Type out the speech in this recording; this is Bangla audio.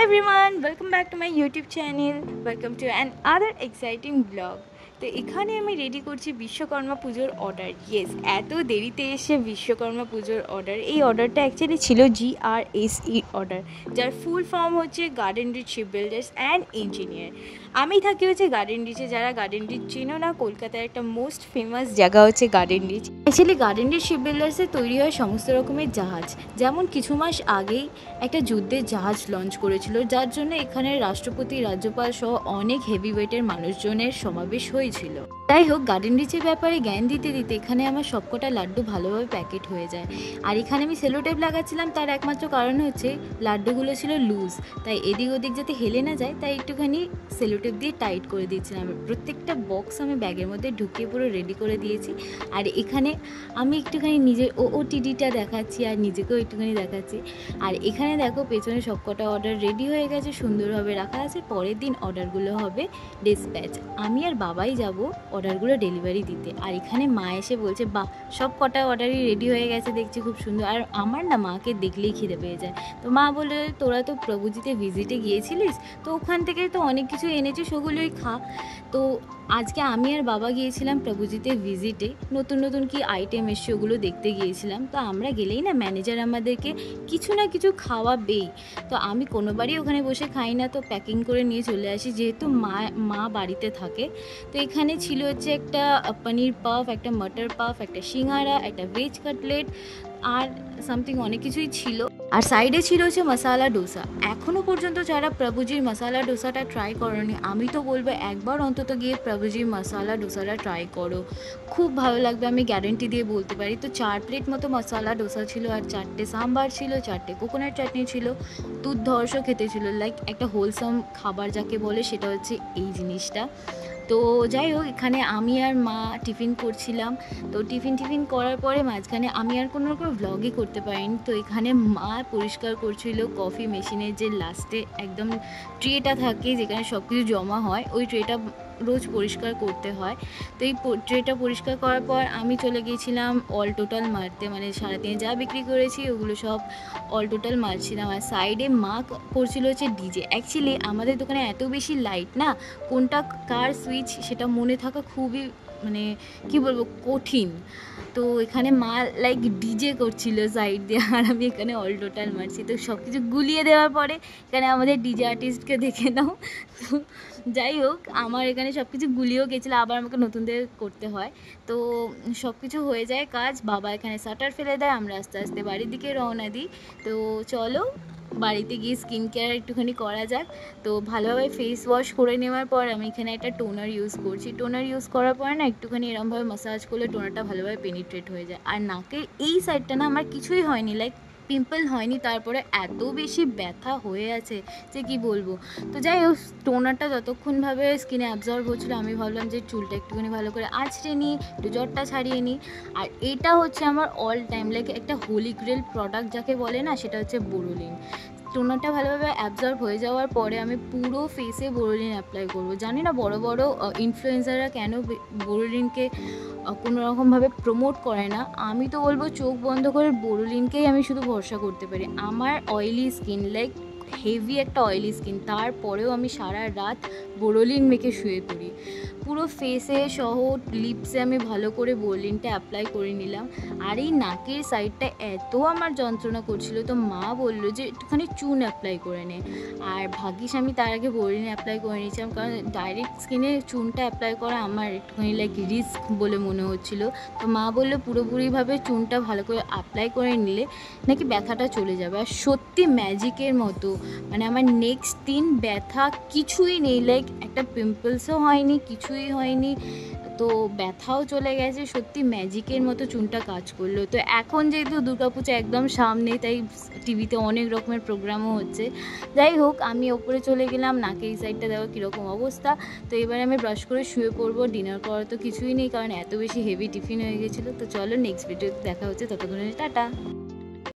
everyone, welcome back to my YouTube channel. Welcome to another exciting vlog. তো এখানে আমি রেডি করছি বিশ্বকর্মা পুজোর অর্ডার। ইয়েস, এত দেরিতে এসে বিশ্বকর্মা পুজোর অর্ডার। এই অর্ডারটা অ্যাকচুয়ালি ছিল GRSE অর্ডার, যার ফুল ফর্ম হচ্ছে garden reach ship builders and engineer. আমি থাকি হচ্ছে গার্ডেন রিচে। যারা গার্ডেন রিচ চেনো না, কলকাতার একটা মোস্ট ফেমাস জায়গা হচ্ছে garden reach. Actually garden reach ship বিল্ডার্সে তৈরি হয় সমস্ত রকমের জাহাজ। যেমন কিছু মাস আগেই একটা যুদ্ধের জাহাজ লঞ্চ করেছিল, যার জন্য এখানে রাষ্ট্রপতি, রাজ্যপাল সহ অনেক হেভি ওয়েটের মানুষজনের সমাবেশ হয়েছিল। যাই হোক, গার্ডেন রিচের ব্যাপারে জ্ঞান দিতে দিতে এখানে আমার সবকটা লাড্ডু ভালোভাবে প্যাকেট হয়ে যায়। আর এখানে আমি সেলো টেপ লাগাচ্ছিলাম, তার একমাত্র কারণ হচ্ছে লাড্ডুগুলো ছিল লুজ, তাই এদিক ওদিক যাতে হেলে না যায়, তাই একটুখানি সেলো টেপ দিয়ে টাইট করে দিয়েছিলাম। প্রত্যেকটা বক্স আমি ব্যাগের মধ্যে ঢুকিয়ে পুরো রেডি করে দিয়েছি। আর এখানে আমি একটুখানি নিজের OOTDটা দেখাচ্ছি আর নিজেকেও একটুখানি দেখাচ্ছি। আর এখানে দেখো পেছনে সবকটা অর্ডার রেডি হয়ে গেছে, সুন্দরভাবে রাখা আছে। পরের দিন অর্ডারগুলো হবে ডিসপ্যাচ। আমি আর বাবাই যাব অর্ডারগুলো ডেলিভারি দিতে। আর এখানে মা এসে বলছে, বাহ, সব কটা অর্ডারই রেডি হয়ে গেছে, দেখছি খুব সুন্দর। আর আমার না মাকে দেখলেই খিদে পেয়ে যায়। তো মা বলে, তোরা তো প্রভুজিতে ভিজিটে গিয়েছিলিস, তো ওখান থেকে তো অনেক কিছু এনেছিস, ওগুলোই খা। তো আজকে আমি আর বাবা গিয়েছিলাম প্রভুজিতে ভিজিটে। নতুন নতুন কি আইটেম এসছে ওগুলো দেখতে গিয়েছিলাম। তো আমরা গেলেই না ম্যানেজার আমাদেরকে কিছু না কিছু খাওয়াবেই। তো আমি কোনোবারই ওখানে বসে খাই না, তো প্যাকিং করে নিয়ে চলে আসি, যেহেতু মা বাড়িতে থাকে। তো এখানে ছিল হচ্ছে একটা পনির পাফ, একটা মটর পাফ, একটা সিঙ্গারা, একটা ভেজ কাটলেট আর সামথিং অনেক কিছুই ছিল। আর সাইডে ছিল হচ্ছে মশালা ডোসা। এখনও পর্যন্ত যারা প্রভুজির মশালা ডোসাটা ট্রাই করোনি, আমি তো বলবো একবার অন্তত গিয়ে প্রভুজির মশালা ডোসাটা ট্রাই করো, খুব ভালো লাগবে, আমি গ্যারেন্টি দিয়ে বলতে পারি। তো 4 প্লেট মতো মশালা ডোসা ছিল, আর 4টে সাম্বার ছিল, 4টে কোকোনাট চাটনি ছিল, দুর্ধর্ষ খেতে ছিল। লাইক একটা হোলসাম খাবার যাকে বলে, সেটা হচ্ছে এই জিনিসটা। তো যাই হোক, এখানে আমি আর মা টিফিন করছিলাম। তো টিফিন করার পরে মাঝখানে আমি আর কোনো রকম ভ্লগই করতে পারিনি। তো এখানে মা পরিষ্কার করছিল কফি মেশিনের যে লাস্টে একদম ট্রেটা থাকে, যেখানে সব কিছু জমা হয়, ওই ট্রেটা রোজ পরিষ্কার করতে হয়। তো এই ট্রেটা পরিষ্কার করার পর আমি চলে গিয়েছিলাম অল টোটাল মারতে, মানে সারাদিনে যা বিক্রি করেছি ওগুলো সব অল টোটাল মারছিলাম। আর সাইডে মা করছিল হচ্ছে ডিজে। অ্যাকচুয়ালি আমাদের দোকানে এত বেশি লাইট না, কোনটা কার সুইচ সেটা মনে থাকা খুবই, মানে কি বলবো, কঠিন। তো এখানে মা লাইক ডিজে করছিল সাইড দিয়ে, আর আমি এখানে অল টোটাল মারছি। তো সব কিছু গুলিয়ে দেওয়ার পরে এখানে আমাদের ডিজে আর্টিস্টকে দেখে নাও। তো যাই হোক, আমার এখানে সব কিছু গুলিয়েও গেছিলো, আবার আমাকে নতুন দিয়ে করতে হয়। তো সব কিছু হয়ে যায় কাজ। বাবা এখানে শাটার ফেলে দেয়, আমরা আস্তে আস্তে বাড়ির দিকে রওনা দিই। তো চলো বাড়িতে গিয়ে স্কিন কেয়ার একটুখানি করা যাক। তো ভালোভাবে ফেস ওয়াশ করে নেওয়ার পর আমি এখানে একটা টোনার ইউজ করছি। টোনার ইউজ করার পর না একটুখানি এরমভাবে ম্যাসাজ করলে টোনারটা ভালোভাবে পেনিট্রেট হয়ে যায়। আর নাকের এই সাইডটা না আমার কিছুই হয়নি, লাইক পিম্পল হয়নি, তারপরে এত বেশি ব্যথা হয়ে আছে যে কি বলবো। তো যাই হোক, টোনারটা যতক্ষণভাবে স্কিনে অ্যাবজর্ব হচ্ছিলো, আমি ভাবলাম যে চুলটা একটুখানি ভালো করে আঁচড়ে নিই, একটু জ্বরটা ছাড়িয়ে নিই। আর এটা হচ্ছে আমার অল টাইম লাইক একটা হোলি গ্রেল প্রোডাক্ট যাকে বলে না, সেটা হচ্ছে বোরোলিন। টোনারটা ভালোভাবে অ্যাবজর্ব হয়ে যাওয়ার পরে আমি পুরো ফেসে বোরোলিন অ্যাপ্লাই করব। জানি না বড় বড় ইনফ্লুয়েন্সাররা কেন বোরোলিনকে কোনো রকমভাবে প্রমোট করে না। আমি তো বলবো চোখ বন্ধ করে বোরোলিনকেই আমি শুধু ভরসা করতে পারি। আমার অয়েলি স্কিন, লাইক হেভি একটা অয়েলি স্কিন, তারপরেও আমি সারা রাত বোরোলিন মেখে শুয়ে পড়ি। পুরো ফেসে সহ লিপসে আমি ভালো করে বোরোলিনটা অ্যাপ্লাই করে নিলাম। আর এই নাকের সাইডটা এত আমার যন্ত্রণা করছিল, তো মা বললো যে একটুখানি চুন অ্যাপ্লাই করে নে। আর ভাগ্যিস আমি তার আগে বোরোলিন অ্যাপ্লাই করে নিয়েছিলাম, কারণ ডাইরেক্ট স্কিনে চুনটা অ্যাপ্লাই করা আমার একটুখানি লাইক রিস্ক বলে মনে হচ্ছিলো। তো মা বললো পুরোপুরিভাবে চুনটা ভালো করে অ্যাপ্লাই করে নিলে নাকি ব্যথাটা চলে যাবে। আর সত্যি ম্যাজিকের মতো, মানে আমার নেক্সট দিন ব্যথা কিছুই নেই, লাইক একটা পিম্পলসও হয়নি, কিছুই হয়নি। তো ব্যথাও চলে গেছে, সত্যি ম্যাজিকের মতো চুনটা কাজ করলো। তো এখন যেহেতু দুর্গাপূজা একদম সামনে, তাই টিভিতে অনেক রকমের প্রোগ্রামও হচ্ছে। যাই হোক, আমি ওপরে চলে গেলাম, নাকে এই সাইডটা দেখো কীরকম অবস্থা। তো এবারে আমি ব্রাশ করে শুয়ে পড়বো। ডিনার করার তো কিছুই নেই, কারণ এত বেশি হেভি টিফিন হয়ে গেছিলো। তো চলো নেক্সট ভিডিওতে দেখা হচ্ছে, ততক্ষণে টাটা।